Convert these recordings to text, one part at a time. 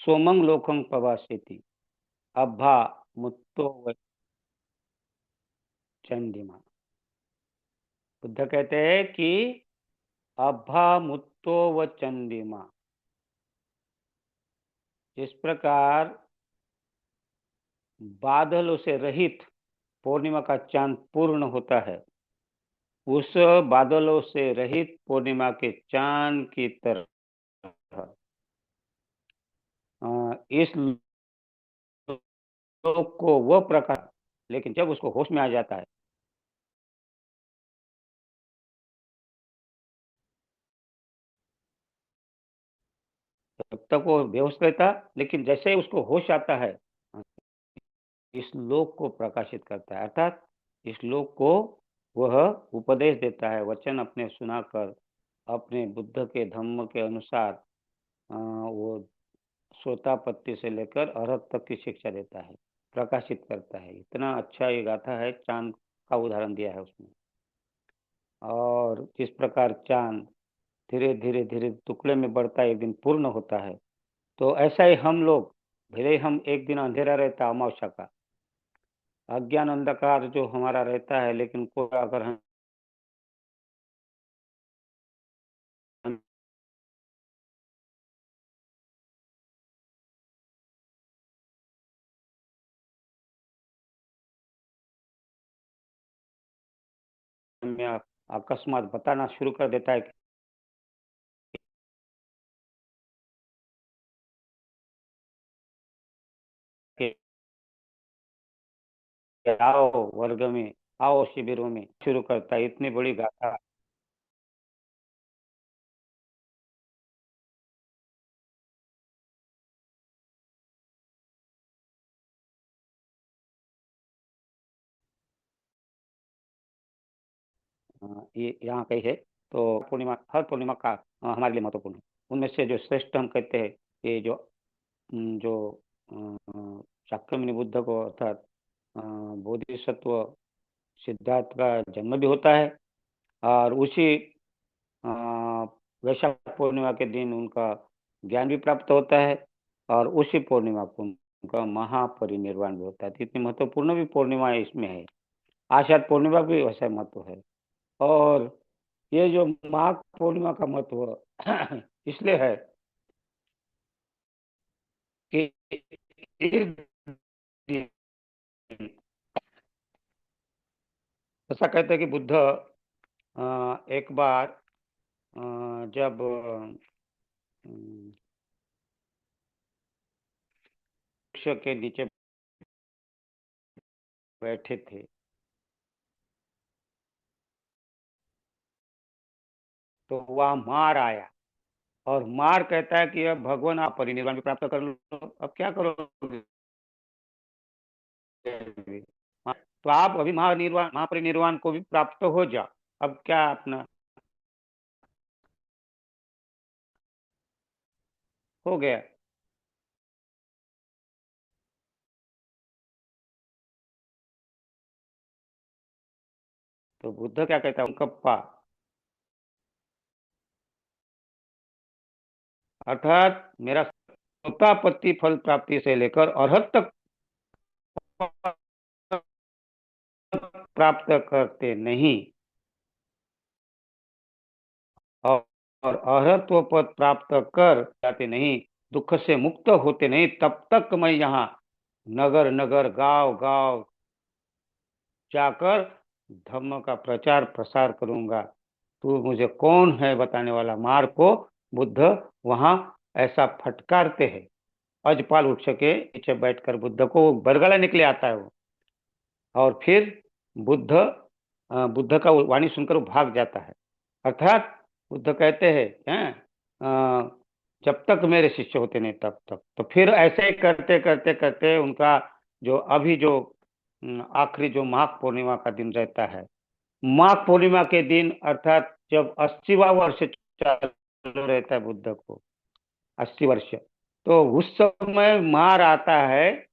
सोमं लोकं पवासेति अब्भा मुत्तो व चंडिमा। बुद्ध कहते हैं कि अब्भा मुत्तो व चंडिमा, इस प्रकार बादलों से रहित पूर्णिमा का चांद पूर्ण होता है, उस बादलों से रहित पूर्णिमा के चांद की तरह इस लोक को वह प्रकाश, लेकिन जब उसको होश में आ जाता है तब तक वो बेहोश रहता, लेकिन जैसे ही उसको होश आता है इस लोक को प्रकाशित करता है, अर्थात इस लोक को वह उपदेश देता है, वचन अपने सुनाकर अपने बुद्ध के धम्म के अनुसार वो सोतापत्ति से लेकर अरहत तक की शिक्षा देता है, प्रकाशित करता है। इतना अच्छा ये गाथा है, चांद का उदाहरण दिया है उसमें। और जिस प्रकार चांद धीरे धीरे धीरे टुकड़े में बढ़ता है, एक दिन पूर्ण होता है, तो ऐसा ही हम लोग, भले ही हम एक दिन अंधेरा रहता है अमावस्या का, अज्ञान अंधकार जो हमारा रहता है, लेकिन कोई अगर हम हमें अकस्मात बताना शुरू कर देता है कि आओ वर्ग में, आओ शिविरों में, शुरू करता है, इतनी बड़ी गाथा। ये यहाँ कही है, तो पूर्णिमा, हर पूर्णिमा का हमारे लिए महत्वपूर्ण है। उनमें से जो श्रेष्ठ हम कहते हैं कि जो शाक्यमुनि बुद्ध को, अर्थात बोधिसत्व सिद्धार्थ का जन्म भी होता है, और उसी अ, वैशाख पूर्णिमा के दिन उनका ज्ञान भी प्राप्त होता है, और उसी पूर्णिमा को उनका महापरिनिर्वाण भी होता है। तो इतनी महत्वपूर्ण भी पूर्णिमा इसमें है। आषाढ़ पूर्णिमा भी वैसा महत्व है। और ये जो माघ पूर्णिमा का महत्व इसलिए है कि इस दिन, ऐसा कहते हैं कि बुद्ध एक बार जब वृक्ष के नीचे बैठे थे, तो वह मार आया, और मार कहता है कि अब भगवान आप परिनिर्वाण भी प्राप्त कर लो, अब क्या करोगे। तो आप अभी महानिर्वाण महापरिनिर्वाण को भी प्राप्त हो जाओ, अब क्या अपना हो गया। तो बुद्ध क्या कहता है, कप्पा, अर्थात मेरा सोतापत्ति फल प्राप्ति से लेकर अरहत तक प्राप्त करते नहीं, और अरहत्व पद प्राप्त कर जाते नहीं, दुख से मुक्त होते नहीं, तब तक मैं यहाँ नगर नगर गांव गांव जाकर धम्म का प्रचार प्रसार करूंगा। तू मुझे कौन है बताने वाला, मार को बुद्ध वहां ऐसा फटकारते हैं। अजपाल वृक्ष के नीचे बैठकर बुद्ध को बरगला निकले आता है वो, और फिर बुद्ध का वाणी सुनकर वो भाग जाता है। अर्थात बुद्ध कहते हैं जब तक मेरे शिष्य होते नहीं तब तक। तो फिर ऐसे ही करते करते करते उनका जो अभी जो आखिरी जो माघ पूर्णिमा का दिन रहता है, माघ पूर्णिमा के दिन, अर्थात जब 80वां वर्ष चालू रहता है बुद्ध को, 80 वर्ष, तो उस समय मार आता है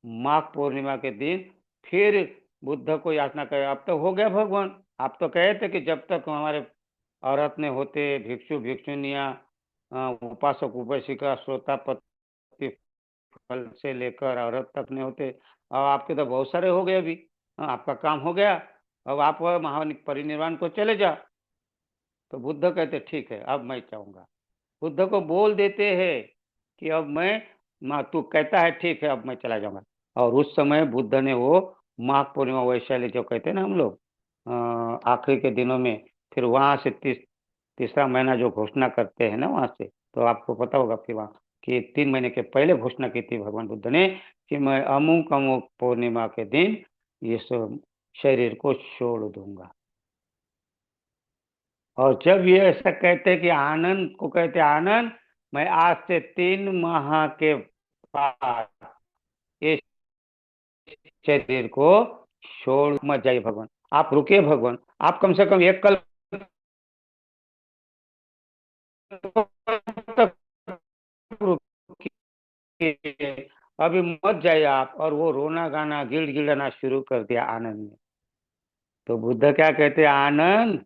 माघ पूर्णिमा के दिन। फिर बुद्ध को याचना करे, अब तो हो गया भगवान, आप तो कहे थे कि जब तक हमारे औरत ने होते भिक्षु भिक्षुनिया उपासक उपासिका श्रोता मूर्ति फल से लेकर औरत तक नहीं होते। अब आपके तो बहुत सारे हो गए अभी। आपका काम हो गया, अब आप महापरिनिर्वाण को चले जाओ। तो बुद्ध कहते ठीक है, अब मैं चाहूंगा। बुद्ध को बोल देते हैं कि अब तू कहता है ठीक है, अब मैं चला जाऊंगा। और उस समय बुद्ध ने वो माघ पूर्णिमा वैशाली जो कहते हैं ना हम लोग, आखिरी के दिनों में, फिर वहां से तीसरा महीना जो घोषणा करते हैं ना वहां से, तो आपको पता होगा फिर वहां कि 3 महीने के पहले घोषणा की थी भगवान बुद्ध ने कि मैं अमुक अमुक पूर्णिमा के दिन इस शरीर को छोड़ दूंगा। और जब ये ऐसा कहते हैं कि आनंद को कहते हैं, आनंद मैं आज से 3 माह के बाद इस शरीर को छोड़ मत जाइए भगवान, आप रुकिए भगवान, आप कम से कम एक कल्प तक रुकिए, अभी मत जाइए आप। और वो रोना गाना गिड़गिड़ाना शुरू कर दिया आनंद ने। तो बुद्ध क्या कहते हैं, आनंद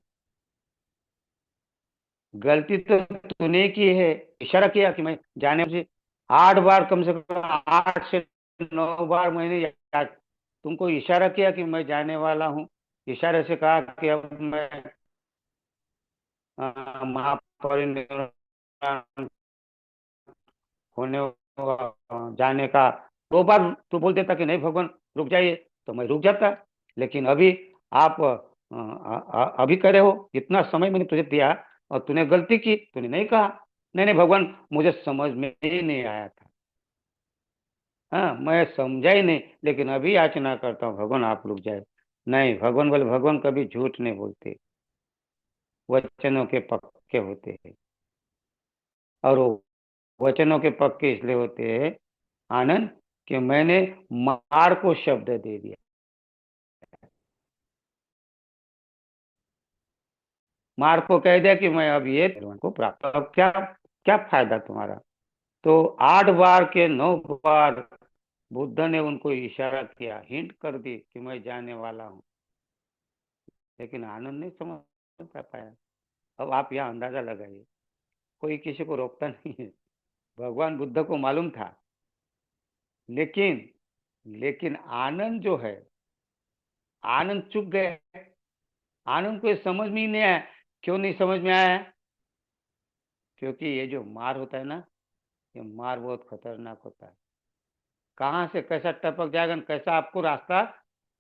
गलती तो तूने की है, इशारा किया कि मैं जाने से 8 बार, कम से कम 8 से 9 बार मैंने तुमको इशारा किया कि मैं जाने वाला हूँ। इशारे से कहा कि अब मैं महापरिनिर्वाण होने जाने का 2 बार तू बोल देता कि नहीं भगवान रुक जाइए, तो मैं रुक जाता। लेकिन अभी आप अभी करे हो, इतना समय मैंने तुझे दिया और तूने गलती की, तूने नहीं कहा। नहीं नहीं भगवान, मुझे समझ में ही नहीं आया था। हाँ, मैं समझा ही नहीं, लेकिन अभी याचना करता हूँ भगवान आप रुक जाए। नहीं, भगवान बोले, भगवान कभी झूठ नहीं बोलते, वचनों के पक्के होते हैं। और वो वचनों के पक्के इसलिए होते हैं आनंद कि मैंने मार को शब्द दे दिया। मार को कह दिया कि मैं अब ये को प्राप्त, अब क्या क्या फायदा तुम्हारा। तो 8 बार के 9 बार बुद्ध ने उनको इशारा किया, हिंट कर दी कि मैं जाने वाला हूँ, लेकिन आनंद नहीं समझ पाया। अब आप यहाँ अंदाजा लगाइए, कोई किसी को रोकता नहीं है। भगवान बुद्ध को मालूम था, लेकिन लेकिन आनंद जो है, आनंद चुप गए। आनंद को ये समझ में ही नहीं आया। क्यों नहीं समझ में आया? क्योंकि ये जो मार होता है ना, ये मार बहुत खतरनाक होता है। कहाँ से कैसा टपक जाएगा, कैसा आपको रास्ता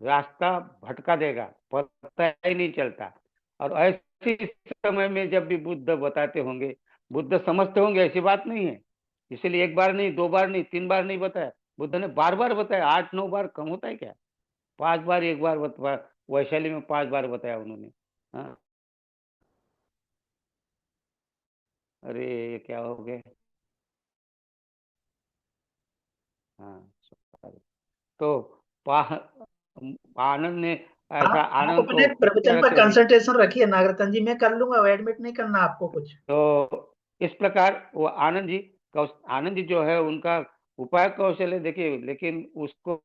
रास्ता भटका देगा, पता ही नहीं चलता। और ऐसे समय में जब भी बुद्ध बताते होंगे, बुद्ध समझते होंगे, ऐसी बात नहीं है। इसलिए 1 बार नहीं, 2 बार नहीं, 3 बार नहीं बताया, बुद्ध ने बार बार बताया। 8 9 बार कम होता है क्या? 5 बार, 1 बार बताया। वैशाली में 5 बार बताया उन्होंने। हाँ। अरे ये क्या हो गया? हाँ, sorry। तो आनंद ने ऐसा, आप आनंद अपने को प्रवचन इशारा पर कर दी। कंसंट्रेशन रखिए नागरतन जी, मैं कर लूंगा, एडमिट नहीं करना आपको कुछ। तो इस प्रकार वो आनंद जी जो है उनका उपाय कौशल है देखिए, लेकिन उसको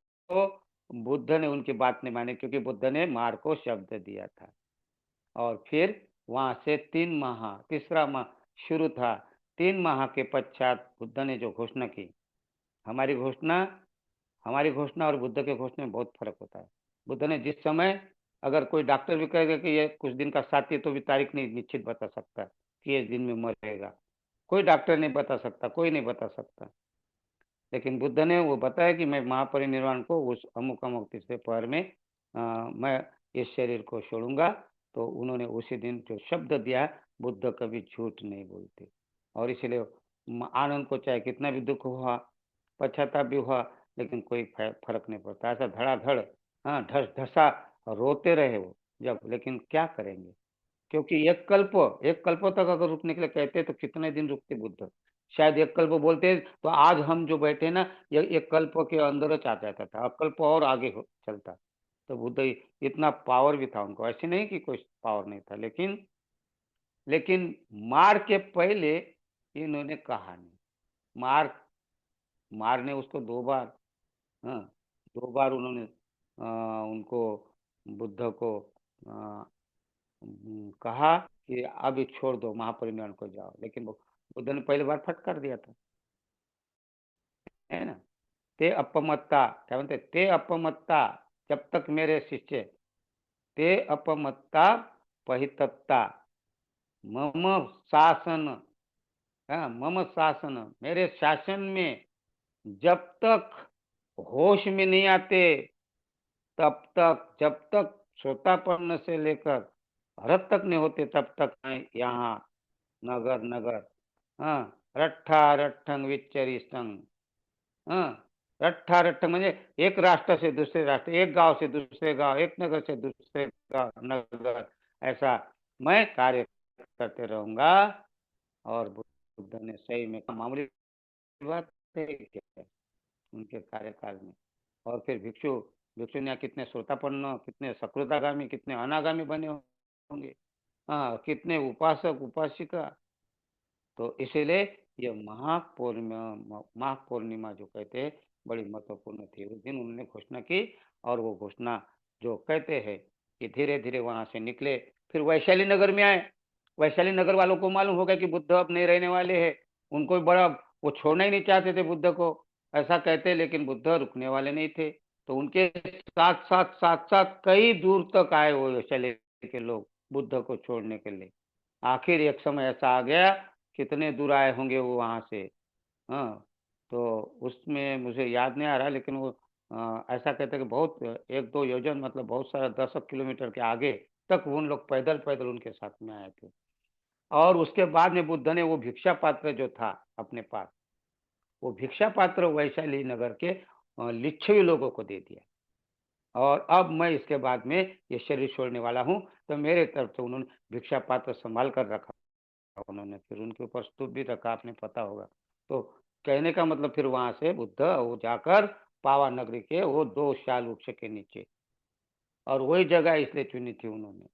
बुद्ध ने उनकी बात नहीं मानी, क्योंकि बुद्ध ने मार को शब्द दिया था। और फिर वहां से 3 माह, तीसरा माह शुरू था। 3 माह के पश्चात बुद्ध ने जो घोषणा की, हमारी घोषणा हमारी घोषणा और बुद्ध के घोषणा में बहुत फर्क होता है। बुद्ध ने जिस समय, अगर कोई डॉक्टर भी कहेगा कि ये कुछ दिन का साथी है, तो भी तारीख नहीं निश्चित बता सकता कि ये दिन में मरेगा। कोई डॉक्टर नहीं बता सकता, कोई नहीं बता सकता। लेकिन बुद्ध ने वो बताया कि मैं महापरिनिर्वाण को उस अमुक अमुक तीसरे पहर में मैं इस शरीर को छोड़ूंगा। तो उन्होंने उसी दिन जो शब्द दिया, बुद्ध कभी झूठ नहीं बोलते। और इसलिए आनंद को चाहे कितना भी दुख हुआ, पश्चाताप भी हुआ, लेकिन कोई फर्क नहीं पड़ता। ऐसा धड़ाधड़, हाँ, ढस ढसा रोते रहे वो जब, लेकिन क्या करेंगे? क्योंकि एक कल्प तक अगर रुकने के लिए कहते तो कितने दिन रुकते बुद्ध? शायद एक कल्प बोलते तो आज हम जो बैठे ना, ये एक कल्प के अंदर आ जाता था, अब कल्प और आगे चलता। तो बुद्ध इतना पावर भी था उनको, ऐसे नहीं कि कोई पावर नहीं था, लेकिन मार के पहले इन्होंने कहा नहीं। मार मार ने उसको 2 बार, हाँ, 2 बार उन्होंने उनको, बुद्ध को कहा कि अब छोड़ दो, महापरिनिर्वाण को जाओ, लेकिन वो बुद्ध ने पहली बार फटकार दिया था। है ना। ते अपमत्ता, क्या म्हणते, ते अपमत्ता, जब तक मेरे शिष्य, ते अपमत्ता पहितत्ता, मम शासन, हाँ, मम शासन, मेरे शासन में जब तक होश में नहीं आते, तब तक, जब तक श्रोतापन्न से लेकर हरत तक नहीं होते, तब तक मैं यहाँ नगर नगर, हाँ, रट्ठा रट्ठंग विच्चरिष्टंग, हाँ, रट्ठा रट्ठंग म्हणजे एक राष्ट्र से दूसरे राष्ट्र, एक गांव से दूसरे गांव, एक नगर से दूसरे गांव नगर, ऐसा मैं कार्य करते रहूंगा। और बुद्ध ने सही में मामूली बात है क्या उनके कार्यकाल में। और फिर भिक्षु, भिक्षु ने कितने श्रोतापन्न, कितने सकृतागामी, कितने अनागामी बने होंगे, हाँ, कितने उपासक उपासिका। तो इसीलिए ये माघ पूर्णिमा जो कहते हैं बड़ी महत्वपूर्ण थी। उस दिन उन्होंने घोषणा की, और वो घोषणा जो कहते हैं कि धीरे धीरे वहां से निकले, फिर वैशाली नगर में आए। वैशाली नगर वालों को मालूम हो गया कि बुद्ध अब नहीं रहने वाले हैं, उनको भी बड़ा, वो छोड़ना ही नहीं चाहते थे बुद्ध को, ऐसा कहते, लेकिन बुद्ध रुकने वाले नहीं थे। तो उनके साथ साथ कई दूर तक आए वो वैशाली के लोग बुद्ध को छोड़ने के लिए। आखिर एक समय ऐसा आ गया, कितने दूर आए होंगे वो वहां से, हाँ, तो उसमें मुझे याद नहीं आ रहा, लेकिन वो ऐसा कहते हैं कि बहुत, एक दो योजन, मतलब बहुत सारा 10 किलोमीटर के आगे तक उन लोग पैदल पैदल उनके साथ में आए थे। और उसके बाद में बुद्ध ने वो भिक्षा पात्र जो था अपने पास, वो भिक्षा पात्र वैशाली नगर के लिच्छवी लोगों को दे दिया। और अब मैं इसके बाद में ये शरीर छोड़ने वाला हूँ, तो मेरे तरफ से उन्होंने भिक्षा पात्र संभाल कर रखा, उन्होंने फिर उनके ऊपर स्तूप भी रखा, आपने पता होगा। तो कहने का मतलब, फिर वहां से बुद्ध वो जाकर पावा नगरी के वो 2 शाल वृक्ष के नीचे, और वही जगह इसलिए चुनी थी उन्होंने।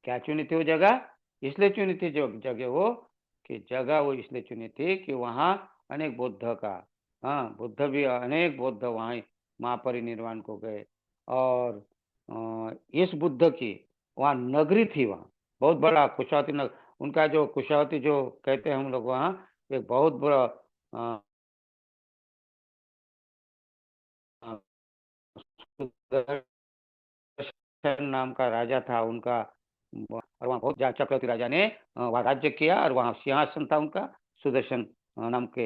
क्या चुनी थी वो जगह? इसलिए चुनी थी जो जगह वो, कि जगह वो इसलिए चुनी थी कि वहाँ अनेक बुद्ध का, हाँ, बुद्ध भी, अनेक बुद्ध वहाँ महापरिनिर्वाण को गए। और इस बुद्ध की वहाँ नगरी थी, वहाँ बहुत बड़ा कुशावती नगर, उनका जो कुशावती जो कहते हैं हम लोग, वहाँ एक बहुत बड़ा अ, अ, सुदर्शन नाम का राजा था उनका। और वहाँ बहुत चक्रवर्ती राजा ने वहाँ राज्य किया, और वहाँ सिंहासन था उनका, सुदर्शन नाम के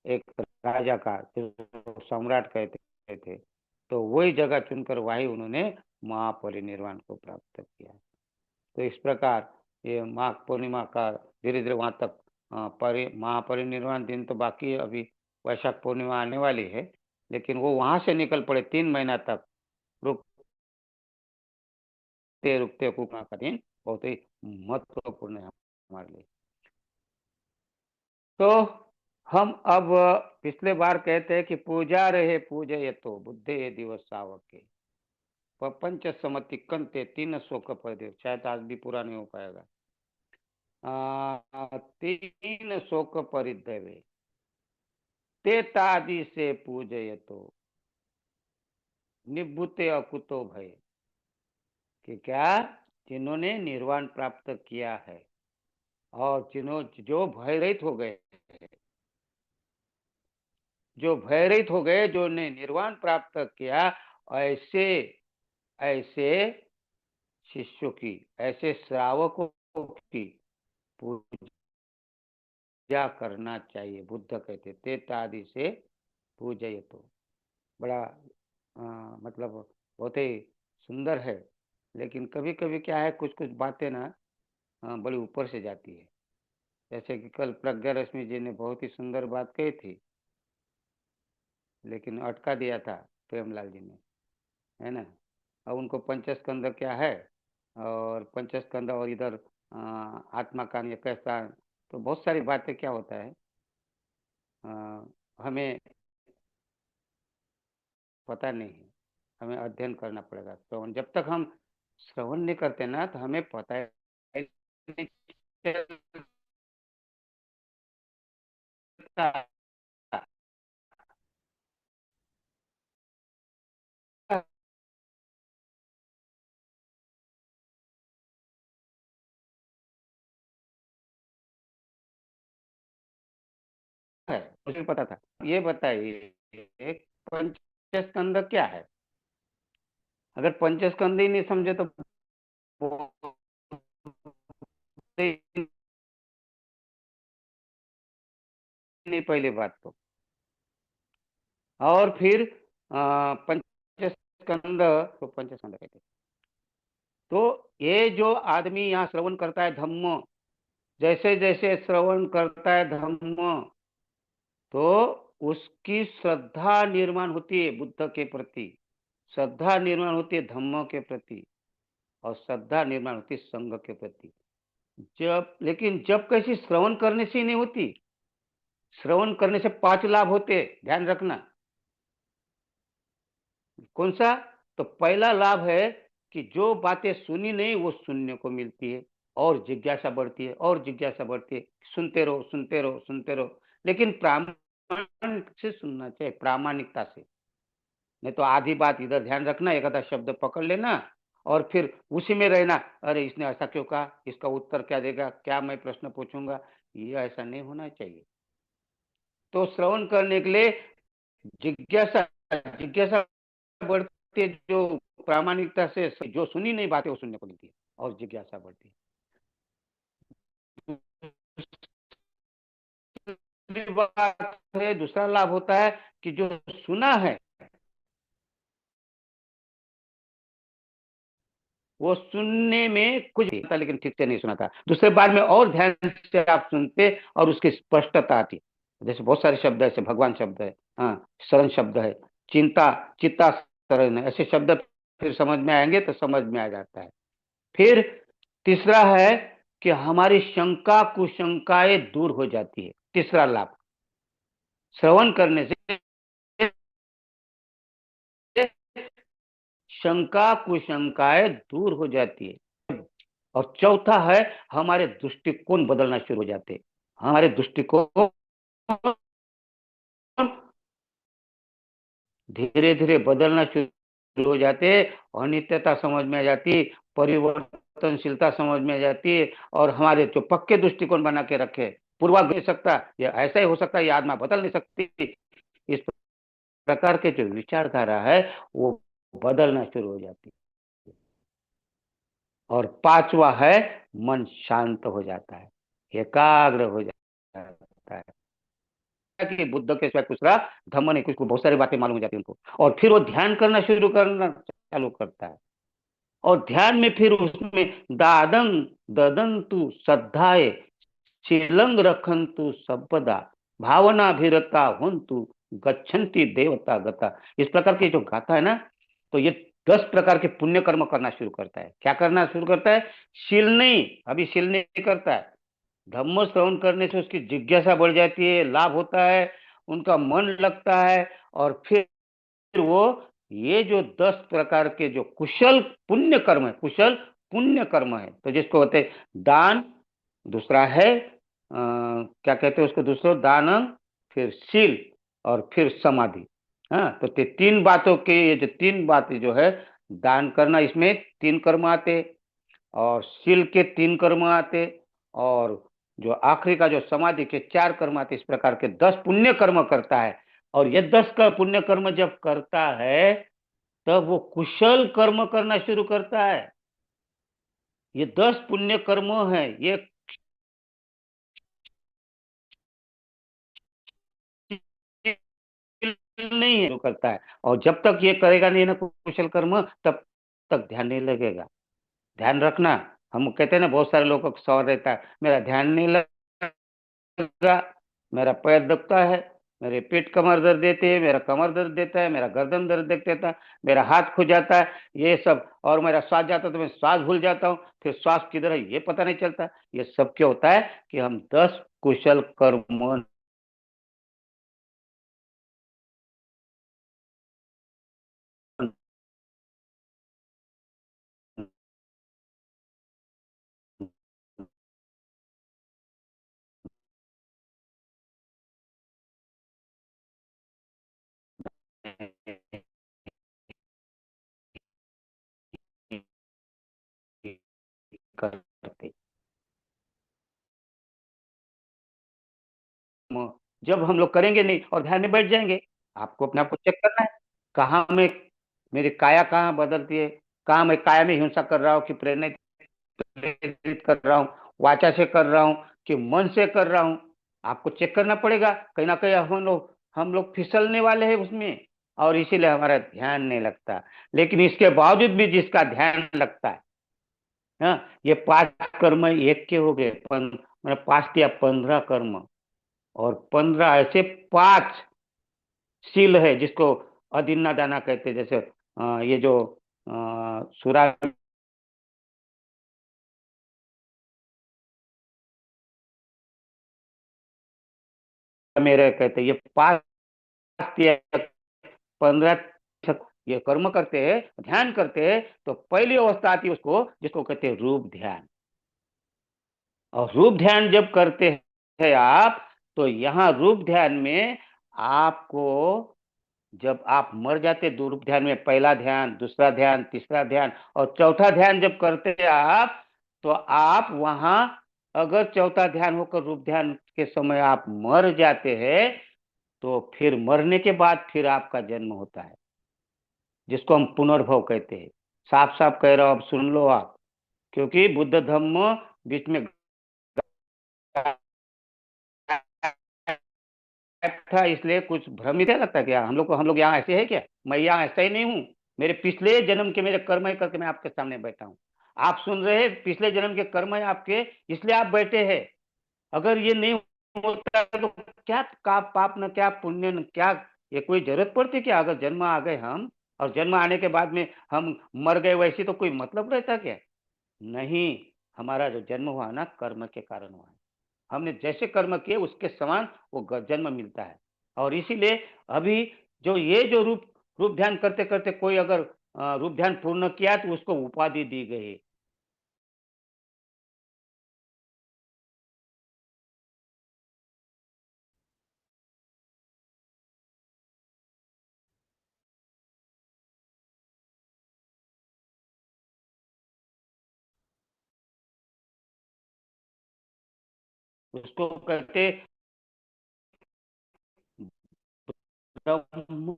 एक राजा का, जो सम्राट कहते थे। तो वही जगह चुनकर वही उन्होंने महापरिनिर्वाण को प्राप्त किया। तो इस प्रकार ये माघ पूर्णिमा का धीरे धीरे वहां तक महापरिनिर्वाण दिन तो बाकी है अभी, वैशाख पूर्णिमा आने वाली है, लेकिन वो वहां से निकल पड़े 3 महीना तक, रुकते रुकते पूर्णिमा का दिन बहुत ही महत्वपूर्ण है हमारे लिए। तो हम अब पिछले बार कहते हैं कि पूजा रहे पूजे तो बुद्धे दिवस सावके, पंच समति कंते 3 शोक, शायद आज भी पूरा नहीं हो पाएगा। 3 शोक, ते तादि से पूजय तो निभुते अकुतो भय, कि क्या, जिन्होंने निर्वाण प्राप्त किया है, और जो भयरहित हो गए, जो भयरहित हो गए, जो ने निर्वाण प्राप्त किया, ऐसे ऐसे शिष्यों की, ऐसे श्रावकों की पूजा करना चाहिए। बुद्ध कहते तेतादि से पूजय तो, बड़ा मतलब बहुत ही सुंदर है। लेकिन कभी कभी क्या है, कुछ कुछ बातें ना बड़ी ऊपर से जाती है। जैसे कि कल प्रज्ञा रश्मि जी ने बहुत ही सुंदर बात कही थी, लेकिन अटका दिया था प्रेमलाल जी ने, है ना। अब उनको पंचस्कंद क्या है, और पंचस्कंद, और इधर आत्मा का ये कैसा, तो बहुत सारी बातें क्या होता है, हमें पता नहीं है, हमें अध्ययन करना पड़ेगा श्रवण। जब तक हम श्रवण नहीं करते ना, तो हमें पता है नहीं चलता है। मुझे पता था। ये बताइए पंचस्कंद क्या है? अगर पंचस्कंद ही नहीं समझे तो नहीं, नहीं पहली बात तो। और फिर पंचस्कंद, तो पंचस्कंद कहते हैं। तो ये जो आदमी यहाँ श्रवण करता है धम्म, जैसे जैसे श्रवण करता है धम्म, तो उसकी श्रद्धा निर्माण होती है बुद्ध के प्रति, श्रद्धा निर्माण होती है धम्म के प्रति, और श्रद्धा निर्माण होती है संघ के प्रति। जब लेकिन जब कैसी श्रवण करने से ही नहीं होती। श्रवण करने से 5 लाभ होते, ध्यान रखना। कौन सा? तो पहला लाभ है कि जो बातें सुनी नहीं वो सुनने को मिलती है, और जिज्ञासा बढ़ती है, और जिज्ञासा बढ़ती है। सुनते रहो, सुनते रहो, सुनते रहो, लेकिन प्रामाणिक से सुनना चाहिए, प्रामाणिकता से। नहीं तो आधी बात इधर ध्यान रखना, एक आधा शब्द पकड़ लेना और फिर उसी में रहना। अरे इसने ऐसा क्यों कहा, इसका उत्तर क्या देगा, क्या मैं प्रश्न पूछूंगा। ये ऐसा नहीं होना चाहिए। तो श्रवण करने के लिए जिज्ञासा, जिज्ञासा बढ़ती है। जो प्रामाणिकता से जो सुनी नहीं बातें वो सुनने को मिलती है, और जिज्ञासा बढ़ती है। दूसरी बात है, दूसरा लाभ होता है कि जो सुना है वो सुनने में कुछ था लेकिन ठीक से नहीं सुना था, दूसरे बार में और ध्यान से आप सुनते और उसकी स्पष्टता आती। जैसे बहुत सारे शब्द है, जैसे भगवान शब्द है, हाँ, शरण शब्द है, चिंता, चित्ता शरण है, ऐसे शब्द फिर समझ में आएंगे तो समझ में आ जाता है। फिर तीसरा है कि हमारी शंका कुशंकाएं दूर हो जाती है। तीसरा लाभ, श्रवण करने से शंका कुशंकाएं दूर हो जाती है। और चौथा है, हमारे दृष्टिकोण बदलना शुरू हो जाते हैं। हमारे दृष्टिकोण धीरे धीरे बदलना शुरू हो जाते हैं, अनित्यता समझ में आ जाती, परिवर्तनशीलता समझ में आ जाती है। और हमारे जो पक्के दृष्टिकोण बना के रखे, पूर्वाग्रह नहीं सकता, ये ऐसा ही हो सकता है, ये आत्मा बदल नहीं सकती, इस प्रकार के जो विचारधारा है वो बदलना शुरू हो जाती है। और पांचवा है, मन शांत हो जाता है, एकाग्र हो जाता है। कि बुद्ध के सिवाय कुछ रहा, धम्म नहीं, कुछ को बहुत सारी बातें मालूम हो जाती है उनको। और फिर वो ध्यान करना शुरू करना चालू करता है। और ध्यान में फिर उसमें दादं ददंतु श्रद्धाए शीलंग रखंतु संपदा भावनाभिरता हुंतु गच्छन्ति देवता गता। इस प्रकार की जो गाथा है ना, तो ये 10 प्रकार के पुण्य कर्म करना शुरू करता है। क्या करना शुरू करता है? शील नहीं, अभी शील नहीं करता है। धम्म श्रवण करने से उसकी जिज्ञासा बढ़ जाती है, लाभ होता है, उनका मन लगता है। और फिर वो ये जो 10 प्रकार के जो कुशल पुण्य कर्म है, कुशल पुण्य कर्म है, तो जिसको होते हैं दान, दूसरा है क्या कहते हैं उसको, दूसरा दान, फिर शील, और फिर समाधि। हाँ, तो ये 3 बातों के, ये जो 3 बातें जो है, दान करना, इसमें 3 कर्म आते, और शील के 3 कर्म आते, और जो आखिरी का जो समाधि के 4 कर्म आते। इस प्रकार के 10 पुण्य कर्म करता है। और ये 10 का पुण्य कर्म जब करता है तब वो कुशल कर्म करना शुरू करता है। ये 10 पुण्य कर्म है, ये नहीं है जो करता है। और जब तक ये करेगा नहीं ना कुशल कर्म, तब तक ध्यान नहीं लगेगा। ध्यान रखना। हम कहते हैं ना, बहुत सारे लोगों को सवाल रहता है, मेरा ध्यान नहीं लगा, मेरा पैर दुखता है, मेरे पेट कमर दर्द देते हैं, मेरा कमर दर्द देता है, मेरा गर्दन दर्द देता है, मेरा हाथ खुल जाता है, ये सब, और मेरा श्वास जाता है तो मैं श्वास भूल जाता हूँ, फिर श्वास किधर है ये पता नहीं चलता। ये सब क्या होता है कि हम 10 कुशल कर्म करते, जब हम लोग करेंगे नहीं और ध्यान में बैठ जाएंगे, आपको अपने आप को चेक करना है, कहाँ मैं, मेरी काया कहाँ बदलती है, कहाँ मैं काया में हिंसा कर रहा हूँ कि प्रेरित प्रेरित कर रहा हूँ, वाचा से कर रहा हूँ कि मन से कर रहा हूँ। आपको चेक करना पड़ेगा, कहीं ना कहीं हम लोग फिसलने वाले हैं उसमें, और इसीलिए हमारा ध्यान नहीं लगता। लेकिन इसके बावजूद भी जिसका ध्यान लगता है, हाँ, ये 5 कर्म एक के हो गए, मैंने 5 या 15 कर्म, और 15 ऐसे 5 शील है जिसको अदिन्ना दाना कहते हैं। जैसे ये जो सुरा मेरे कहते हैं, ये 5 या 15 ये कर्म करते हैं, ध्यान करते हैं, तो पहली अवस्था आती है उसको, जिसको कहते हैं रूप ध्यान। और रूप ध्यान जब करते हैं आप, तो यहाँ रूप ध्यान में आपको, जब आप मर जाते रूप ध्यान में, पहला ध्यान, दूसरा ध्यान, तीसरा ध्यान और चौथा ध्यान जब करते हैं आप, तो आप वहां, अगर चौथा ध्यान होकर रूप ध्यान के समय आप मर जाते हैं, तो फिर मरने के बाद फिर आपका जन्म होता है, जिसको हम पुनर्भव कहते हैं। साफ साफ कह रहा हूं, अब सुन लो आप, क्योंकि बुद्ध धम्म बीच में था, इसलिए कुछ भ्रमित है लगता है क्या हम लोग यहाँ ऐसे है क्या? मैं यहाँ ऐसा ही नहीं हूँ। मेरे पिछले जन्म के मेरे कर्म है करके मैं आपके सामने बैठा हूँ। आप सुन रहे हैं, पिछले जन्म के कर्म है आपके, इसलिए आप बैठे हैं। अगर ये नहीं होता तो क्या का पाप न क्या पुण्य न क्या, ये कोई जरूरत पड़ती क्या? अगर जन्म आ गए हम, और जन्म आने के बाद में हम मर गए, वैसे तो कोई मतलब रहता क्या? नहीं। हमारा जो जन्म हुआ ना, कर्म के कारण हुआ है। हमने जैसे कर्म किए उसके समान वो जन्म मिलता है। और इसीलिए अभी जो ये जो रूप रूप ध्यान करते करते कोई अगर रूप ध्यान पूर्ण किया, तो उसको उपाधि दी गई। उसको कहते ब्रह्म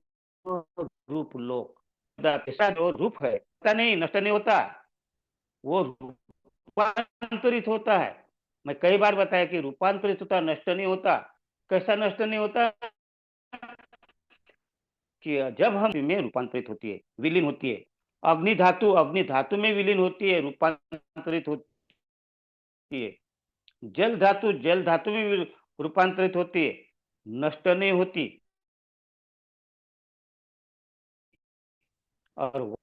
रूप लोक। ऐसा जो रूप है, ऐसा नहीं, नष्ट नहीं होता, वो रूपांतरित होता है। मैं कई बार बताया कि रूपांतरित होता, नष्ट नहीं होता। कैसा नष्ट नहीं होता? कि जब हम में रूपांतरित होती है, विलीन होती है। अग्नि धातु में विलीन होती है, रूपांतरित होती है। जल धातु में रूपांतरित होती है, नष्ट नहीं होती। और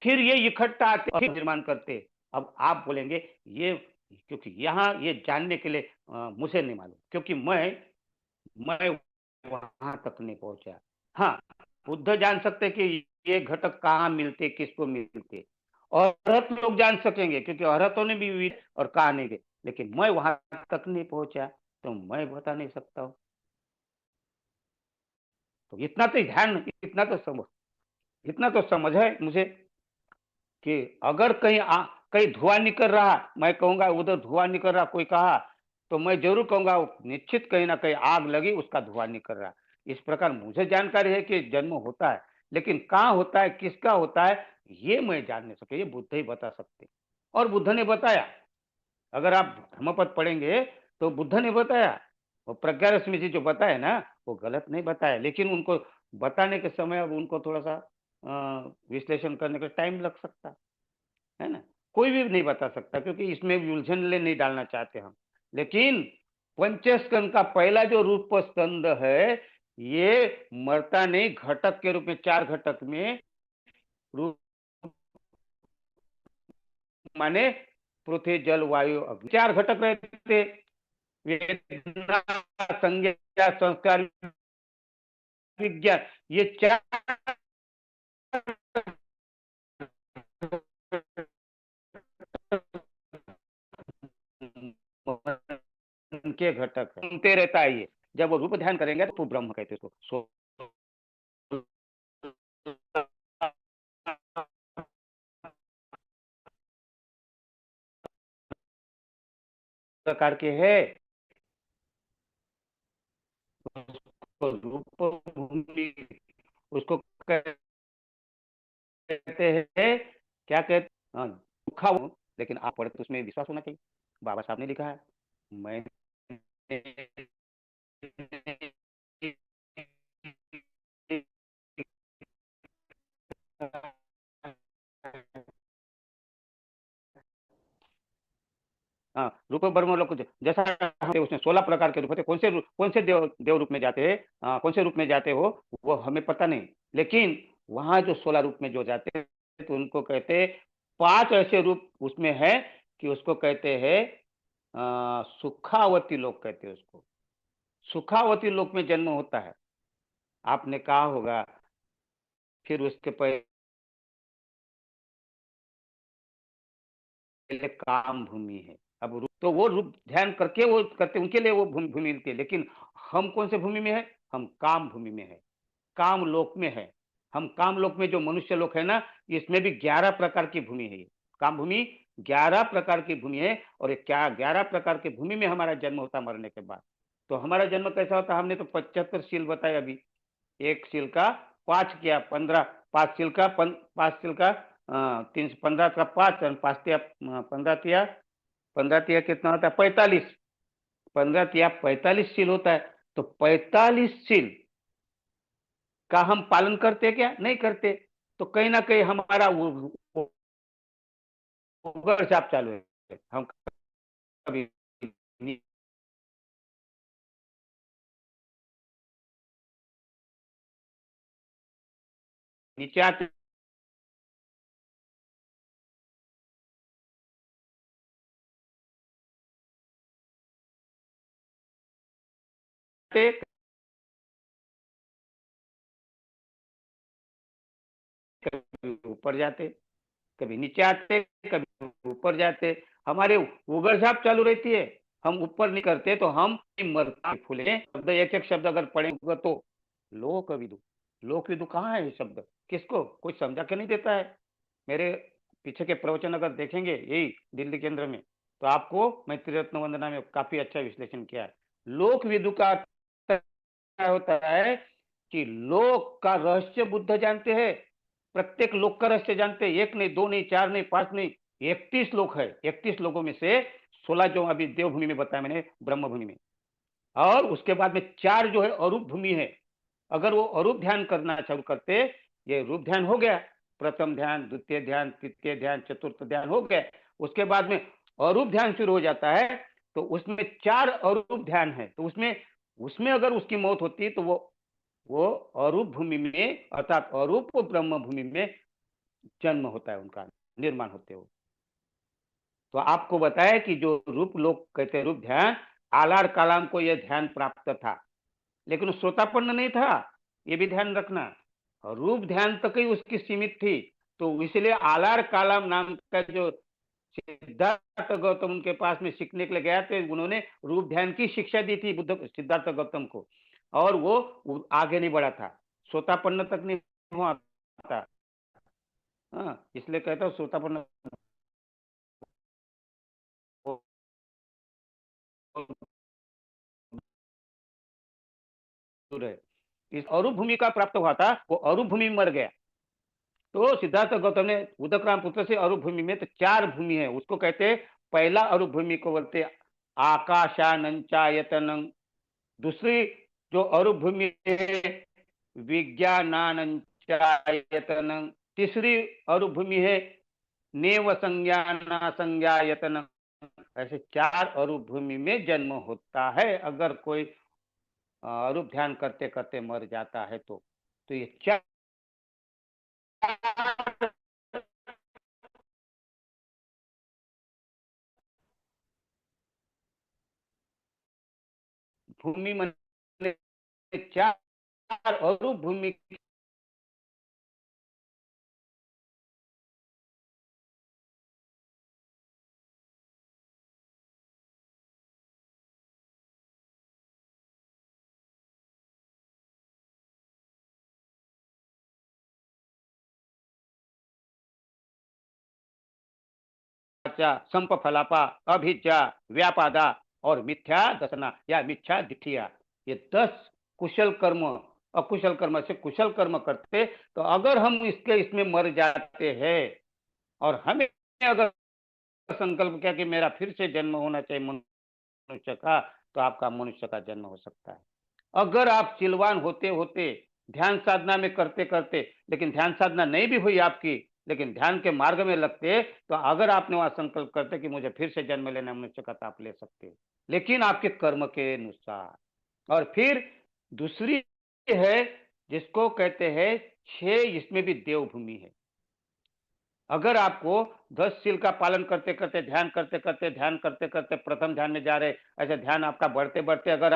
फिर ये इकट्ठा आते, फिर निर्माण करते। अब आप बोलेंगे ये, क्योंकि यहाँ ये जानने के लिए मुझे नहीं मालूम, क्योंकि मैं वहां तक नहीं पहुंचा। हाँ, बुद्ध जान सकते कि ये घटक कहाँ मिलते, किसको मिलते, और अरहत लोग जान सकेंगे, क्योंकि अरहतों ने भी और कहा नहीं गए। लेकिन मैं वहां तक नहीं पहुंचा, तो मैं बता नहीं सकता हूँ। तो इतना तो ध्यान, इतना तो समझ है मुझे, कि अगर कहीं धुआं निकल रहा, मैं कहूंगा उधर धुआं निकल रहा, कोई कहा, तो मैं जरूर कहूंगा निश्चित कहीं ना कहीं आग लगी, उसका धुआं निकल रहा। इस प्रकार मुझे जानकारी है कि जन्म होता है, लेकिन कहाँ होता है, किसका होता है, ये मैं जान नहीं सके, ये बुद्ध ही बता सकते। और बुद्ध ने बताया, अगर आप धर्मपद पढ़ेंगे तो बुद्ध ने बताया। वो प्रज्ञा रश्मि जी जो बताया ना, वो गलत नहीं बताया, लेकिन उनको बताने के समय अब उनको थोड़ा सा विश्लेषण करने का टाइम लग सकता है ना। कोई भी नहीं बता सकता, क्योंकि इसमें भी उलझन ले नहीं डालना चाहते हम। लेकिन पंचस्कंद का पहला जो रूप स्कंद है, ये मरता नहीं, घटक के रूप में, 4 घटक में रूप, माने पृथ्वी जल वायु अग्नि, 4 घटक रहते। वेदना, संज्ञा, संस्कार, विज्ञान, ये 4 के घटक है, सुनते रहता है ये। जब वो रूप ध्यान करेंगे तो ब्रह्म कहते हैं उसको। प्रकार के है, उसको रूप भूमि, उसको कहते हैं, क्या कहते, हाँ, दुखा हूं, लेकिन आप पढ़े तो उसमें विश्वास होना चाहिए। बाबा साहब ने लिखा है, मैं हाँ, रूप ब्रह्म लोग जैसा हमें उसमें 16 प्रकार के रूप होते, कौन से देव रूप में जाते हैं, कौन से रूप में जाते हो, वो हमें पता नहीं, लेकिन वहां जो 16 रूप में जो जाते हैं तो उनको कहते हैं, 5 ऐसे रूप उसमें है कि उसको कहते हैं सुखावती लोक कहते हैं उसको। सुखावती लोक में जन्म होता है। आपने कहा होगा, फिर उसके पहले काम भूमि है। अब रूप तो वो रूप ध्यान करके वो करते, उनके लिए वो भूमि मिलती है, लेकिन हम कौन से भूमि में है, हम काम भूमि में है, काम लोक में है। हम काम लोक में जो मनुष्य लोक है ना, इसमें भी 11 प्रकार की भूमि है। काम भूमि 11 प्रकार की भूमि है, और क्या 11 प्रकार की भूमि में हमारा जन्म होता मरने के बाद। तो हमारा जन्म कैसा होता, हमने तो 75 शील बताए अभी, एक शील का 5 किया, 15, 5 शील का 5 शील का 315 का 5, और 5 तिया 15 तिया, 15 तिया कितना होता है, 45, 15 तिया 45 शील होता है। तो 45 शील का हम पालन करते क्या, नहीं करते। तो कहीं ना कहीं हमारा उगड़ छाप चालू है। हम कभी नीचे आते, कभी ऊपर जाते, कभी नीचे आते, कभी ऊपर जाते। हमारे उगड़ छाप चालू रहती है। हम ऊपर नहीं करते तो हम मरते फूले शब्द, एक एक शब्द अगर पढ़ेंगे तो। लोक विदु, लोक विदु कहाँ है ये शब्द, किसको कोई समझा के नहीं देता है। मेरे पीछे के प्रवचन अगर देखेंगे यही दिल्ली केंद्र में, तो आपको मैत्री रत्न वंदना में काफी अच्छा विश्लेषण किया है। लोक विदु का अर्थ क्या होता है कि लोक का रहस्य बुद्ध जानते हैं। प्रत्येक लोक का रहस्य जानते हैं, एक नहीं, दो नहीं, चार नहीं, पांच नहीं, 31 लोक है। 31 लोगों में से 16 जो अभी देवभूमि में बताया मैंने, ब्रह्म भूमि में, और उसके बाद में 4 जो है अरूप भूमि है। अगर वो अरूप ध्यान करना चालू करते, ये रूप ध्यान हो गया, प्रथम ध्यान, द्वितीय ध्यान, तृतीय ध्यान, चतुर्थ ध्यान हो गया, उसके बाद में अरूप ध्यान शुरू हो जाता है। तो उसमें 4 अरूप ध्यान है। तो उसमें उसमें अगर उसकी मौत होती तो वो अरूप भूमि में, अर्थात अरूप ब्रह्म भूमि में जन्म होता है, उनका निर्माण होते हो। तो आपको बताया कि जो रूप लोग कहते हैं रूप ध्यान, आलार कालाम को यह ध्यान प्राप्त था, लेकिन श्रोतापन्न नहीं था, ये भी ध्यान रखना। रूप ध्यान तक ही उसकी सीमित थी। तो इसलिए आलार कालाम नाम का जो सिद्धार्थ गौतम उनके पास में सीखने के लिए गया, तो उन्होंने रूप ध्यान की शिक्षा दी थी बुद्ध सिद्धार्थ गौतम को, और वो आगे नहीं बढ़ा था, श्रोतापन्न तक नहीं हुआ था। हाँ, इसलिए कहता हूँ श्रोतापन्न है। इस अरूप भूमि का प्राप्त हुआ था, वो अरूप भूमि में मर गया। तो सिद्धार्थ गौतम ने उदक राम पुत्र से अरूप भूमि में, तो 4 भूमि है, उसको कहते हैं, पहला अरूप भूमि को बोलते आकाशानंचायतन, दूसरी जो अरूप भूमि है विज्ञानानंचायतन, तीसरी अरूप भूमि है नेव संज्ञाना संज्ञायतन। ऐसे 4 अरूप भूमि में जन्म होता है अगर कोई रूप ध्यान करते करते मर जाता है तो ये 4 भूमि मन 4 अरूप भूमि वाचा संपफलापा अभिज्ञा व्यापादा और मिथ्या दसना या मिथ्या दिठिया, ये 10 कुशल कर्म अकुशल कर्म से कुशल कर्म करते, तो अगर हम इसमें मर जाते हैं और हमें अगर संकल्प किया कि मेरा फिर से जन्म होना चाहिए मनुष्य का, तो आपका मनुष्य का जन्म हो सकता है। अगर आप चिलवान होते होते ध्यान साधना में करते करते, लेकिन ध्यान साधना नहीं भी हुई आपकी, लेकिन ध्यान के मार्ग में लगते, तो अगर आपने वहां संकल्प करते कि मुझे फिर से जन्म लेना मनुष्य का, तो आप ले सकते, लेकिन आपके कर्म के अनुसार। और फिर दूसरी है जिसको कहते हैं 6, इसमें भी देवभूमि है। अगर आपको 10 शील का पालन करते करते ध्यान करते करते प्रथम ध्यान में जा रहे, ऐसे ध्यान आपका बढ़ते बढ़ते अगर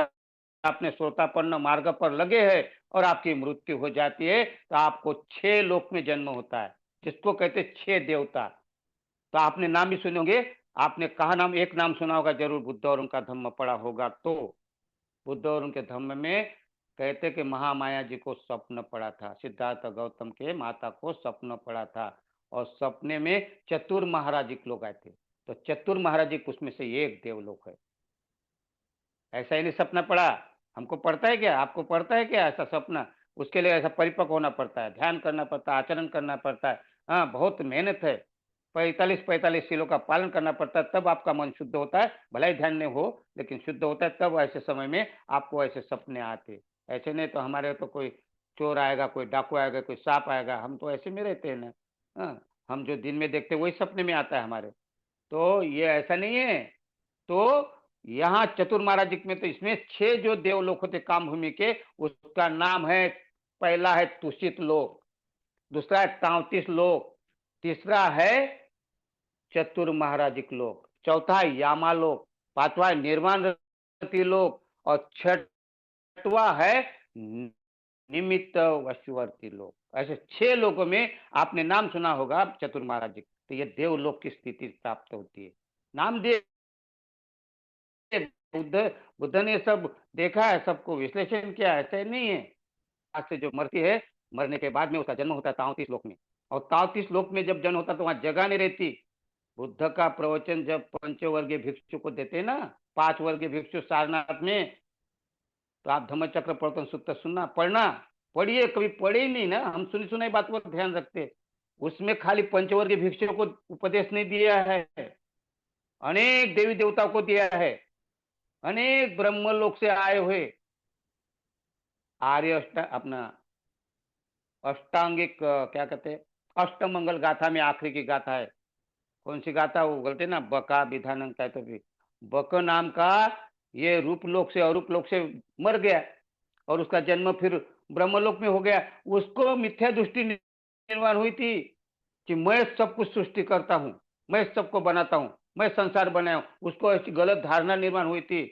आपने श्रोतापन्न मार्ग पर लगे हैं और आपकी मृत्यु हो जाती है, तो आपको 6 लोक में जन्म होता है, जिसको कहते हैं 6 देवता। तो आपने नाम भी सुने होंगे, आपने कहा नाम, एक नाम सुना होगा जरूर, बुद्ध और उनका धम्म पढ़ा होगा। तो बुद्ध और उनके धम्म में कहते कि महामाया जी को स्वप्न पड़ा था, सिद्धार्थ गौतम के माता को स्वप्न पड़ा था, और सपने में चतुर महाराजिक लोग आए थे। तो चतुर महाराजिक उसमें से एक देवलोक है। ऐसा ही नहीं सपना पड़ा, हमको पड़ता है क्या, आपको पड़ता है क्या ऐसा सपना? उसके लिए ऐसा परिपक्व होना पड़ता है, ध्यान करना पड़ता है, आचरण करना पड़ता है। हाँ, बहुत मेहनत है, 45 शीलों का पालन करना पड़ता है, तब आपका मन शुद्ध होता है। भले ही ध्यान नहीं हो, लेकिन शुद्ध होता है, तब ऐसे समय में आपको ऐसे सपने आते। ऐसे नहीं तो हमारे तो कोई चोर आएगा, कोई डाकू आएगा, कोई सांप आएगा, हम तो ऐसे में रहते हैं ना। हाँ, हम जो दिन में देखते हैं वही सपने में आता है हमारे। तो ये ऐसा नहीं है। तो यहाँ चतुर महाराज में तो इसमें 6 जो देवलोक होते काम भूमि के, उसका नाम है, पहला है तुषित लोक, दूसरा है 33 लोक, तीसरा है चतुर महाराजिक लोक, चौथा है यामालोक, पांचवा है निर्वाण रति लोक, और छठवा है निमित्त वशवर्ती लोक। ऐसे 6 लोकों में आपने नाम सुना होगा चतुर महाराजिक, तो ये देवलोक की स्थिति प्राप्त होती है। नाम दे बुद्ध बुद्ध ने सब देखा है, सबको विश्लेषण किया, ऐसे नहीं है। आज से जो मरती है, मरने के बाद में उसका जन्म होता है 33 लोक में, और 33 लोक में जब जन्म होता है तो वहां जगह नहीं रहती। बुद्ध का प्रवचन जब पंचवर्गीय भिक्षु को देते ना, 5 वर्गीय भिक्षु सारनाथ में, तो आप धम्मचक्र प्रवर्तन सूत्र सुनना, पढ़ना, पढ़िए, कभी पढ़े ही नहीं ना, हम सुनी सुनाई बात पर ध्यान रखते। उसमें खाली पंचवर्गीय भिक्षुओं को उपदेश नहीं दिया है, अनेक देवी देवताओं को दिया है, अनेक ब्रह्मलोक से आए हुए आर्य अपना अष्टांगिक क्या कहते हैं, अष्टमंगल गाथा में आखिरी की गाथा है, कौन सी गाथा वो बोलते ना, बका विधानंग का, तो भी बक नाम का ये रूप लोक से अरूप लोक से मर गया, और उसका जन्म फिर ब्रह्मलोक में हो गया। उसको मिथ्या दृष्टि निर्माण हुई थी कि मैं सब कुछ सृष्टि करता हूं, मैं सबको बनाता हूं, मैं संसार बनाया हूं, उसको ऐसी गलत धारणा निर्माण हुई थी।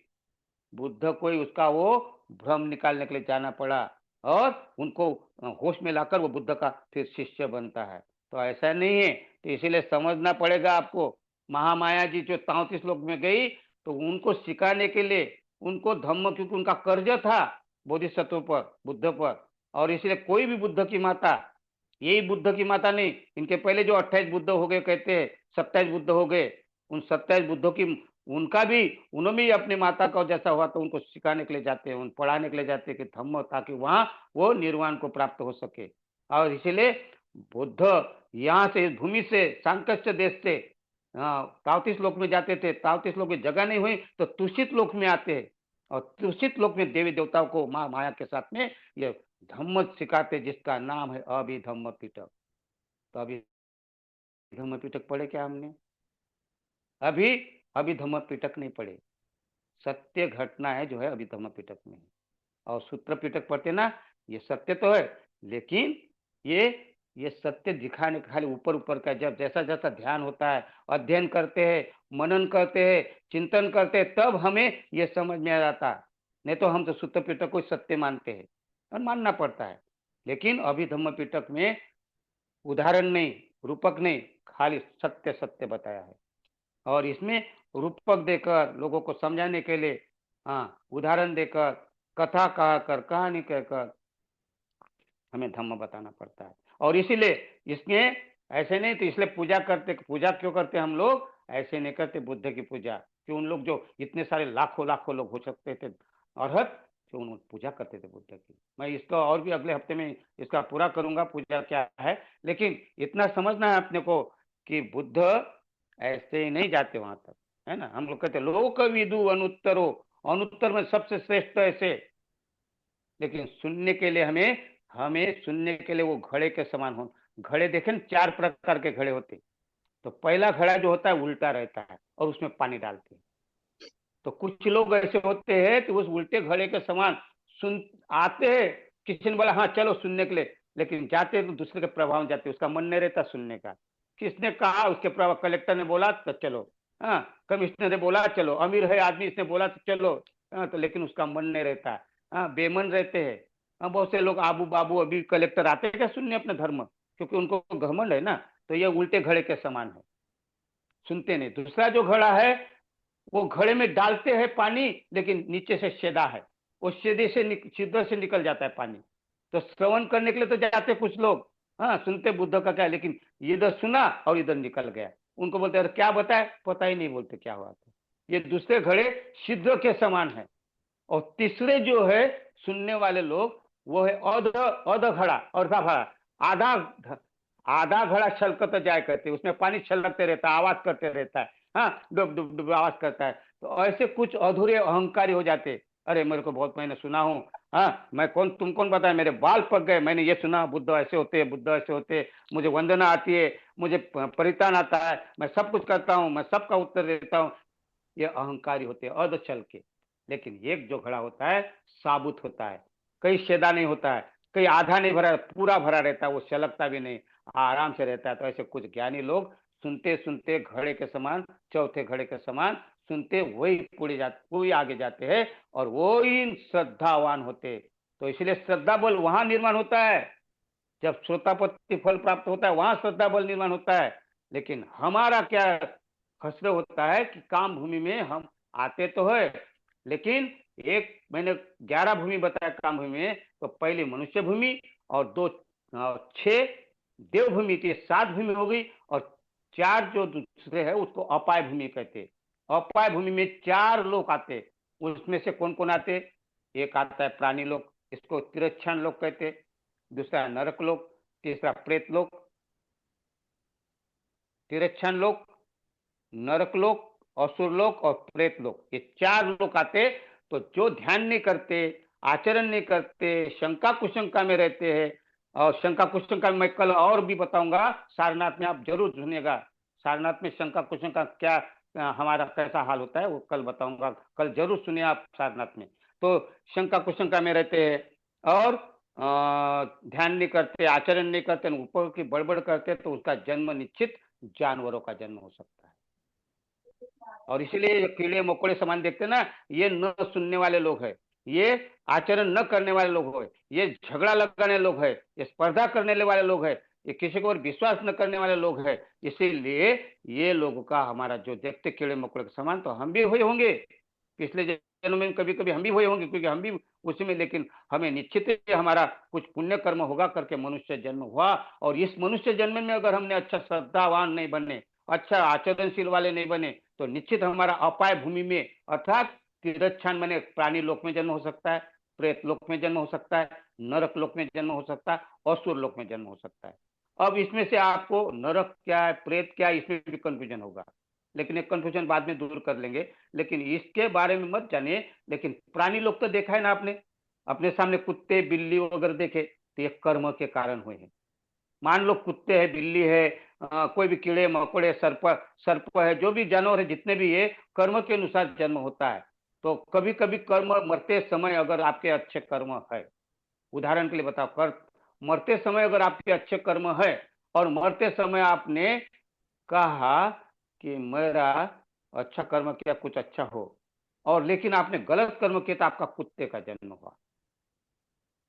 बुद्ध को ही उसका वो भ्रम निकालने के लिए जाना पड़ा, और उनको होश में लाकर वो बुद्ध का फिर शिष्य बनता है। तो ऐसा नहीं है, तो इसीलिए समझना पड़ेगा आपको। महामाया जी जो 33 लोक में गई, तो उनको सिखाने के लिए, उनको धम्म, क्योंकि उनका कर्ज था बोधिसत्व पर, बुद्ध पर, और इसलिए कोई भी बुद्ध की माता, यही बुद्ध की माता नहीं, इनके पहले जो 28 बुद्ध हो गए, कहते हैं 27 बुद्ध हो गए, उन 27 बुद्धों की, उनका भी, उन्होंने भी अपनी माता का जैसा हुआ, तो उनको सिखाने के लिए जाते हैं, उन पढ़ाने के लिए जाते हैं कि धम्म, ताकि वहां वो निर्वाण को प्राप्त हो सके। और इसीलिए बुद्ध यहाँ से, इस भूमि से, सांकस्य देश से 33 लोक में जाते थे, 33 लोक में जगह नहीं हुई तो तुषित लोक में आते हैं, और तुषित लोक में देवी देवताओं को माँ माया के साथ में ये धम्म सिखाते, जिसका नाम है अभिधम्म पिटक। तो अभी धम्म पिटक पढ़े क्या हमने? अभी अभिधम्म पिटक नहीं पढ़े, सत्य घटना है जो है अभिधम्म पिटक में। और सूत्र पिटक पढ़ते ना, ये सत्य तो है, लेकिन ये सत्य दिखाने का खाली ऊपर ऊपर का, जब जैसा जैसा ध्यान होता है, अध्ययन करते हैं, मनन करते हैं, चिंतन करते हैं, तब हमें ये समझ में आ जाता है। नहीं तो हम तो सूत्र पिटक को सत्य मानते हैं, और मानना पड़ता है। लेकिन अभिधम्म पिटक में उदाहरण नहीं, रूपक नहीं, खाली सत्य सत्य बताया है। और इसमें रूपक देकर, लोगों को समझाने के लिए, हाँ, उदाहरण देकर, कथा कहकर, कहानी कहकर हमें धम्म बताना पड़ता है। और इसीलिए इसमें ऐसे नहीं, तो इसलिए पूजा करते, पूजा क्यों करते हम लोग? ऐसे नहीं करते बुद्ध की पूजा, कि उन लोग जो इतने सारे लाखों लाखों लोग हो सकते थे अरहत, जो उन्होंने पूजा करते थे बुद्ध की। मैं इसका और भी अगले हफ्ते में इसका पूरा करूंगा पूजा क्या है। लेकिन इतना समझना है अपने को कि बुद्ध ऐसे ही नहीं जाते वहां तक, है ना। हम लोग कहते लोक विदु अनुत्तरो, अनुत्तर में सबसे श्रेष्ठ ऐसे। लेकिन सुनने के लिए हमें हमें सुनने के लिए वो घड़े के समान हो। घड़े देखे ना, 4 प्रकार के घड़े होते। तो पहला घड़ा जो होता है उल्टा रहता है और उसमें पानी डालते हैं। तो कुछ लोग ऐसे होते हैं कि उस उल्टे घड़े के समान सुन आते हैं, किसी ने बोला हाँ चलो सुनने के लिए, लेकिन जाते तो दूसरे के प्रभाव में जाते, उसका मन नहीं रहता सुनने का। किसने कहा, उसके प्रभाव, कलेक्टर ने बोला तो चलो, हाँ कमिश्नर ने बोला चलो, अमीर है आदमी इसने बोला तो चलो, हाँ तो लेकिन उसका मन नहीं रहता। हाँ बेमन रहते हैं। हाँ बहुत से लोग आबू बाबू अभी कलेक्टर आते हैं क्या सुनने अपने धर्म, क्योंकि उनको घमंड है ना। तो ये उल्टे घड़े के समान है, सुनते नहीं। दूसरा जो घड़ा है वो घड़े में डालते हैं पानी, लेकिन नीचे से छेदा है, वो छेदे से छिद्र से निकल जाता है पानी। तो श्रवण करने के लिए तो जाते कुछ लोग, हाँ सुनते बुद्ध का क्या, लेकिन इधर सुना और इधर निकल गया। उनको बोलते अरे क्या बताए, पता ही नहीं, बोलते क्या हुआ था। ये दूसरे घड़े छिद्र के समान है। और तीसरे जो है सुनने वाले लोग, वो है अध अध घड़ा, अर्धा घड़ा, आधा आधा घड़ा छलकत जाए करते, उसमें पानी छलकते रहता है, आवाज करते रहता है, हाँ डुब डुब डुब आवाज करता है। तो ऐसे कुछ अधूरे अहंकारी हो जाते। अरे मेरे को बहुत, मैंने सुना हूँ, हाँ मैं कौन, तुम कौन बताए, मेरे बाल पक गए, मैंने ये सुना बुद्ध ऐसे होते हैं, बुद्ध ऐसे होते हैं, मुझे वंदना आती है, मुझे परितान आता है, मैं सब कुछ करता हूँ, मैं सबका उत्तर देता हूँ। ये अहंकारी होते हैं अर्ध चल के। लेकिन एक जो घड़ा होता है साबुत होता है, कहीं छेदा नहीं होता है, कहीं आधा नहीं भरा, पूरा भरा रहता है, वो छलकता भी नहीं, आराम से रहता है। तो ऐसे कुछ ज्ञानी लोग सुनते सुनते घड़े के समान, चौथे घड़े के समान सुनते, वही पूरे जाते, वही आगे जाते हैं, और वो ही श्रद्धावान होते। तो इसलिए श्रद्धा बल वहां निर्माण होता है, जब श्रोतापत्ति फल प्राप्त होता है वहां श्रद्धा बल निर्माण होता है। लेकिन हमारा क्या खसरे होता है कि काम भूमि में हम आते तो है, लेकिन एक मैंने 11 भूमि बताया काम भूमि में, तो पहली मनुष्य भूमि और दो 6 देव भूमि थी, 7 भूमि हो गई। और 4 जो दूसरे है उसको अपाय भूमि कहते। अपाय भूमि में 4 लोग आते। उसमें से कौन कौन आते, एक आता है प्राणी लोग, इसको तिरच्छन लोग कहते, दूसरा नरक लोक, तीसरा प्रेत लोक, तिरच्छन लोक, नरक लोक, असुर लोक और प्रेत लोक, ये 4 लोग आते। तो जो ध्यान नहीं करते, आचरण नहीं करते, शंका कुशंका में रहते हैं, और शंका कुशंका में मैं कल और भी बताऊंगा, सारनाथ में आप जरूर सुनिएगा। सारनाथ में शंका कुशंका क्या, हमारा कैसा हाल होता है वो कल बताऊंगा, कल जरूर सुनिए आप सारनाथ में। तो शंका कुशंका में रहते हैं और ध्यान नहीं करते, आचरण नहीं करते, ऊपर की बड़बड़ करते, तो उसका जन्म निश्चित जानवरों का जन्म हो सकता है। और इसीलिए कीड़े मकोड़े समान देखते ना, ये न सुनने वाले लोग हैं, ये आचरण न करने वाले लोग हैं, ये झगड़ा लगाने लोग हैं, ये स्पर्धा करने वाले लोग हैं, ये किसी को विश्वास न करने वाले लोग हैं। इसीलिए ये लोगों का हमारा जो देखते कीड़े मकोड़े के समान, तो हम भी हुए होंगे पिछले जन्म में, कभी कभी हम भी हुए होंगे, क्योंकि हम भी उसी में। लेकिन हमें निश्चित ही हमारा कुछ पुण्य कर्म होगा करके मनुष्य जन्म हुआ। और इस मनुष्य जन्म में अगर हमने अच्छा श्रद्धावान नहीं बने, अच्छा आचरणशील वाले नहीं बने, तो निश्चित हमारा अपाय भूमि में, अर्थात तिरच्छान माने प्राणी लोक में जन्म हो सकता है, प्रेत लोक में जन्म हो सकता है, नरक लोक में जन्म हो सकता है, असुर लोक में जन्म हो सकता है। अब इसमें से आपको नरक क्या है, प्रेत क्या है, इसमें भी कंफ्यूजन होगा, लेकिन एक कंफ्यूजन बाद में दूर कर लेंगे। लेकिन इसके बारे में मत जानिए। लेकिन प्राणी लोग तो देखा है ना आपने, अपने सामने कुत्ते बिल्ली वगैरह देखे, तो ये कर्म के कारण हुए हैं। मान लो कुत्ते है, बिल्ली है, कोई भी कीड़े मकोड़े, सर्प सर्प है, जो भी जानवर है जितने भी है, कर्म के अनुसार जन्म होता है। तो कभी कभी कर्म मरते समय अगर आपके अच्छे कर्म है, उदाहरण के लिए बताओ, मरते समय अगर आपके अच्छे कर्म है, और मरते समय आपने कहा कि मेरा अच्छा कर्म किया कुछ अच्छा हो, और लेकिन आपने गलत कर्म किया, तो आपका कुत्ते का जन्म हुआ।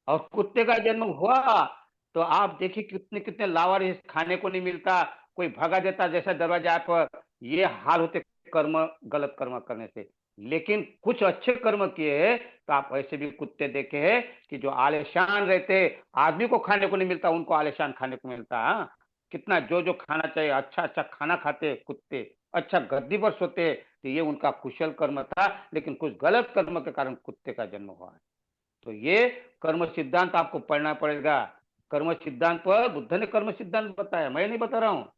और कुत्ते का जन्म हुआ तो आप देखिए कितने कितने लावारिस, खाने को नहीं मिलता, कोई भगा देता जैसा दरवाजा पर, ये हाल होते कर्म, गलत कर्म करने से। लेकिन कुछ अच्छे कर्म किए हैं तो आप ऐसे भी कुत्ते देखे हैं कि जो आलिशान रहते, आदमी को खाने को नहीं मिलता, उनको आलिशान खाने को मिलता है। हाँ? कितना जो जो खाना चाहिए अच्छा अच्छा खाना खाते कुत्ते। अच्छा गद्दी पर सोते हैं, तो ये उनका कुशल कर्म था, लेकिन कुछ गलत कर्म के कारण कुत्ते का जन्म हुआ है। तो ये कर्म सिद्धांत आपको पढ़ना पड़ेगा। कर्म सिद्धांत पर बुद्ध ने कर्म सिद्धांत बताया, मैं नहीं बता रहा हूँ।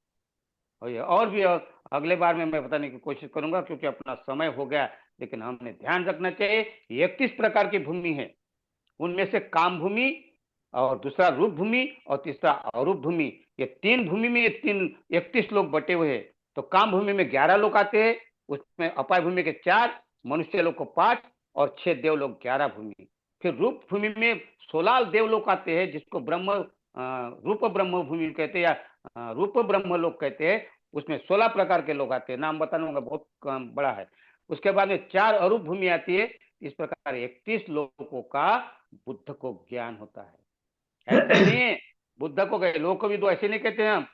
और भी अगले बार में मैं बताने की कोशिश करूंगा, क्योंकि अपना समय हो गया। लेकिन हमने ध्यान रखना चाहिए, 31 प्रकार की भूमि है। उनमें से काम भूमि, और दूसरा रूप भूमि, और तीसरा अरूप भूमि। ये तीन भूमि में ये तीन 31 लोग बटे हुए हैं। तो काम भूमि में 11 लोग आते हैं, उसमें अपाय भूमि के 4, मनुष्य लोग को 5, और 6 देवलोक 11 भूमि। फिर रूप भूमि में 16 देवलोक आते हैं, जिसको रूप ब्रह्म भूमि कहते हैं, या रूप ब्रह्म लोग कहते हैं। उसमें 16 प्रकार के लोग आते हैं, नाम बताऊंगा, बहुत बड़ा है। उसके बाद में 4 अरूप भूमि आती है। इस प्रकार 31 लोगों का बुद्ध को ज्ञान होता है। ऐसे नहीं है बुद्ध को गए लोगों को भी तो ऐसे नहीं कहते हैं हम।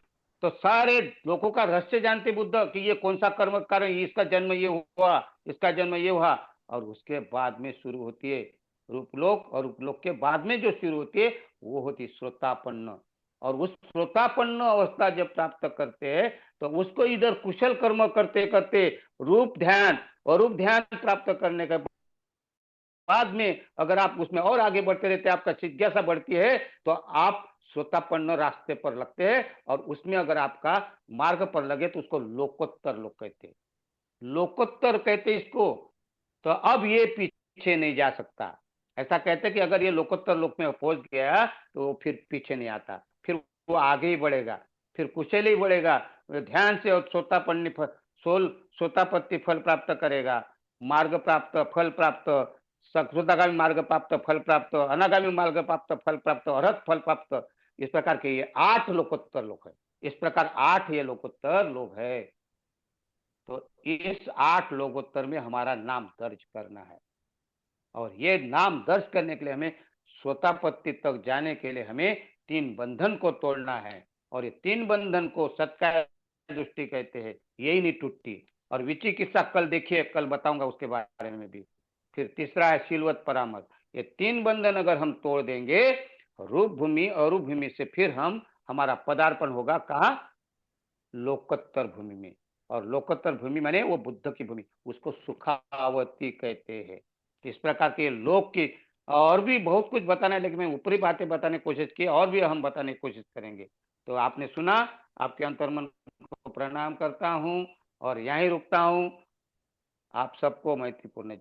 तो सारे लोगों का रहस्य जानते बुद्ध कि ये कौन सा कर्म कारण, इसका जन्म ये हुआ, इसका जन्म ये हुआ। और उसके बाद में शुरू होती है रूपलोक, और रूपलोक के बाद में जो शुरू होती है वो होती है श्रोतापन्न। और उस श्रोतापन्न अवस्था जब प्राप्त करते हैं, तो उसको इधर कुशल कर्म करते करते रूप ध्यान, और रूप ध्यान प्राप्त करने के बाद में अगर आप उसमें और आगे बढ़ते रहते, आपका जिज्ञासा बढ़ती है, तो आप श्रोतापन्न रास्ते पर लगते हैं। और उसमें अगर आपका मार्ग पर लगे, तो उसको लोकोत्तर लोग कहते हैं। लोकोत्तर कहते हैं इसको। तो अब ये पीछे नहीं जा सकता। ऐसा कहते हैं कि अगर ये लोकोत्तर लोक में पहुंच गया, तो वो फिर पीछे नहीं आता, फिर वो आगे ही बढ़ेगा, फिर कुशल ही बढ़ेगा। ध्यान से और श्रोतापन्न श्रोतापत्ति फल प्राप्त करेगा, मार्ग प्राप्त, फल प्राप्त, श्रोतागामी मार्ग प्राप्त, फल प्राप्त, अनागामी मार्ग प्राप्त, फल प्राप्त, अरहत फल प्राप्त। इस प्रकार के ये 8 लोकोत्तर लोक है। इस प्रकार 8 ये लोकोत्तर लोग है। तो इस 8 लोकोत्तर में हमारा नाम दर्ज करना है। और ये नाम दर्ज करने के लिए हमें स्वतापत्ति तक जाने के लिए हमें 3 बंधन को तोड़ना है। और ये 3 बंधन को सत्काय दृष्टि कहते हैं, यही नहीं टूटती। और विचिकित्सा कल देखिए, कल बताऊंगा उसके बारे में भी। फिर तीसरा है शीलवत परामर्श। ये 3 बंधन अगर हम तोड़ देंगे, रूप भूमि और रूप भूमि से फिर हमारा पदार्पण होगा कहा, लोकोत्तर भूमि में। और लोकोत्तर भूमि माने वो बुद्ध की भूमि, उसको सुखावती कहते हैं। इस प्रकार के लोक की और भी बहुत कुछ बताना है, लेकिन मैं ऊपरी बातें बताने की कोशिश की, और भी हम बताने की कोशिश करेंगे। तो आपने सुना, आपके अंतर्मन को प्रणाम करता हूं और यहीं रुकता हूं। आप सबको मैत्रीपूर्ण